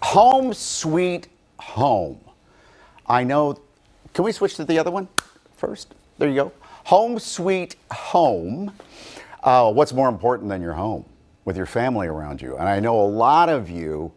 Home sweet home. I know. Can we switch to the other one first? There you go. Home sweet home. What's more important than your home? With your family around you. And I know a lot of you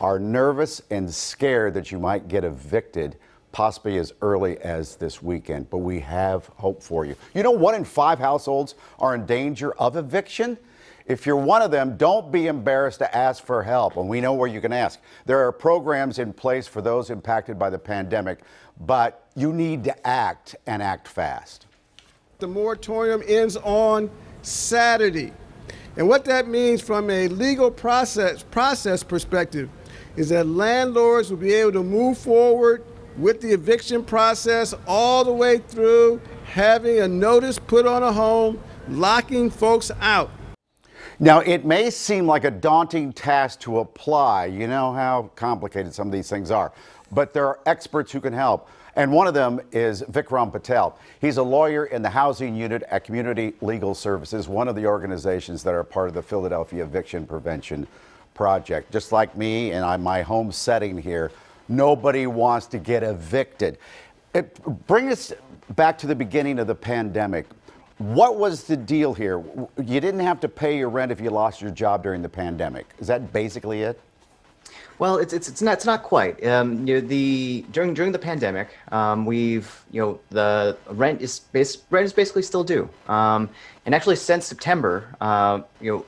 are nervous and scared that you might get evicted possibly as early as this weekend, but we have hope for you. You know, 1 in 5 households are in danger of eviction. If you're one of them, don't be embarrassed to ask for help, and we know where you can ask. There are programs in place for those impacted by the pandemic, but you need to act and act fast. The moratorium ends on Saturday. And what that means from a legal process perspective is that landlords will be able to move forward with the eviction process all the way through having a notice put on a home, locking folks out. Now, it may seem like a daunting task to apply. You know how complicated some of these things are, but there are experts who can help. And one of them is Vikram Patel. He's a lawyer in the housing unit at Community Legal Services, one of the organizations that are part of the Philadelphia Eviction Prevention Project. Just like me and my home setting here, nobody wants to get evicted. Bring us back to the beginning of the pandemic. What was the deal here? You didn't have to pay your rent if you lost your job during the pandemic. Is that basically it? Well, it's not quite. During the pandemic, the rent is basically still due. And actually, since September,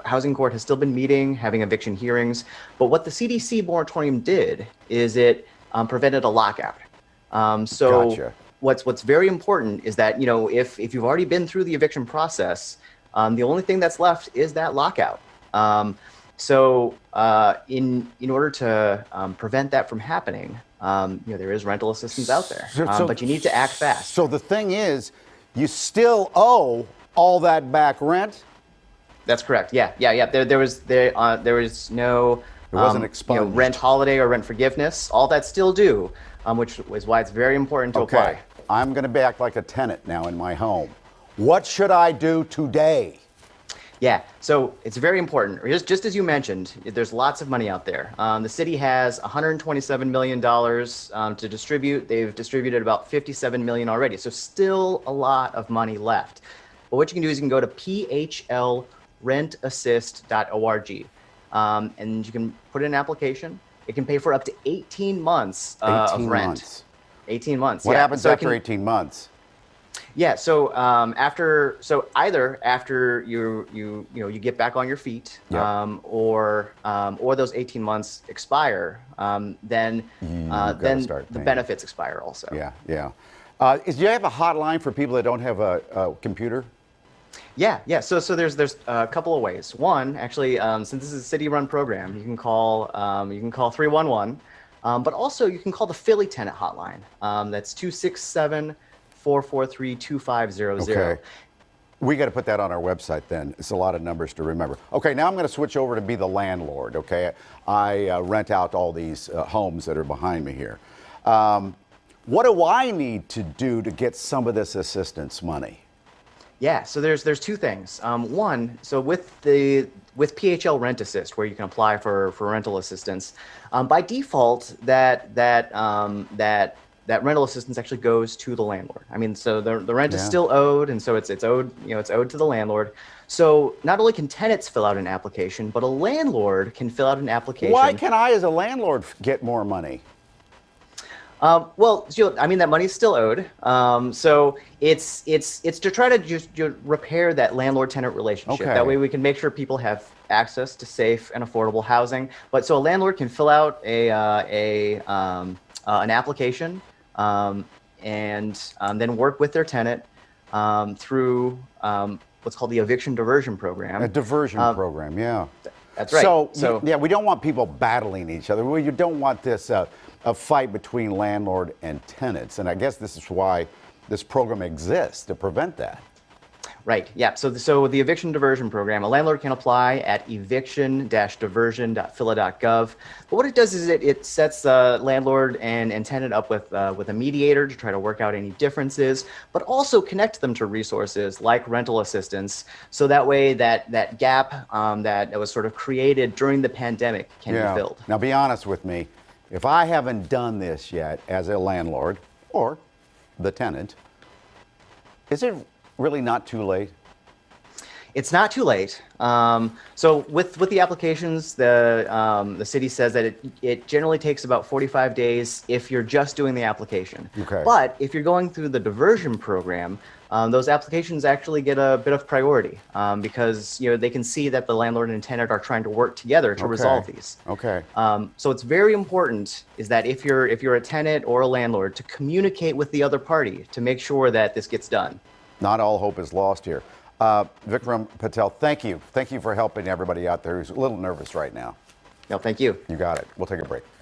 Housing Court has still been meeting, having eviction hearings. But what the CDC moratorium did is it prevented a lockout. Gotcha. What's very important is that if you've already been through the eviction process, the only thing that's left is that lockout. So in order to prevent that from happening, there is rental assistance out there, but you need to act fast. So the thing is, you still owe all that back rent? That's correct. Yeah. There was no it wasn't expunged. Rent holiday or rent forgiveness. All that's still due, which is why it's very important to apply. I'm going to act like a tenant now in my home. What should I do today? Yeah, so it's very important. Just as you mentioned, there's lots of money out there. The city has $127 million to distribute. They've distributed about $57 million already, so still a lot of money left. But what you can do is you can go to phlrentassist.org, and you can put in an application. It can pay for up to 18 months of rent. Months. 18 months. What happens after 18 months? Yeah, so either after you get back on your feet, Yep. or those 18 months expire, then the benefits expire also. Yeah. Do you have a hotline for people that don't have a computer? Yeah. So there's a couple of ways. One, actually, since this is a city-run program, you can call 311, but also you can call the Philly Tenant Hotline. That's 267-443-2500. Okay. We got to put that on our website then. It's a lot of numbers to remember. Okay, now I'm going to switch over to be the landlord, okay? I rent out all these homes that are behind me here. What do I need to do to get some of this assistance money? Yeah, so there's two things. One, so with PHL Rent Assist, where you can apply for rental assistance, by default that rental assistance actually goes to the landlord. I mean, so the rent is still owed, and so it's owed to the landlord. So not only can tenants fill out an application, but a landlord can fill out an application. Why can I, as a landlord, get more money? Well, that money is still owed. So it's to try to just repair that landlord-tenant relationship. Okay. That way we can make sure people have access to safe and affordable housing. But so a landlord can fill out an application and then work with their tenant through what's called the Eviction Diversion Program. A diversion program, yeah. That's right. So we don't want people battling each other. You don't want this a fight between landlord and tenants. And I guess this is why this program exists, to prevent that. Right. Yeah. So the Eviction Diversion Program, a landlord can apply at eviction-diversion.phila.gov. But what it does is it sets the landlord and tenant up with a mediator to try to work out any differences, but also connect them to resources like rental assistance, so that way that gap that was sort of created during the pandemic can be filled. Now, be honest with me. If I haven't done this yet as a landlord or the tenant, is it really not too late? It's not too late. So with the applications, the city says that it generally takes about 45 days if you're just doing the application. Okay. But if you're going through the diversion program, those applications actually get a bit of priority because they can see that the landlord and tenant are trying to work together to resolve these. Okay. So it's very important is that if you're a tenant or a landlord to communicate with the other party to make sure that this gets done. Not all hope is lost here. Vikram Patel, thank you. Thank you for helping everybody out there who's a little nervous right now. No, thank you. You got it. We'll take a break.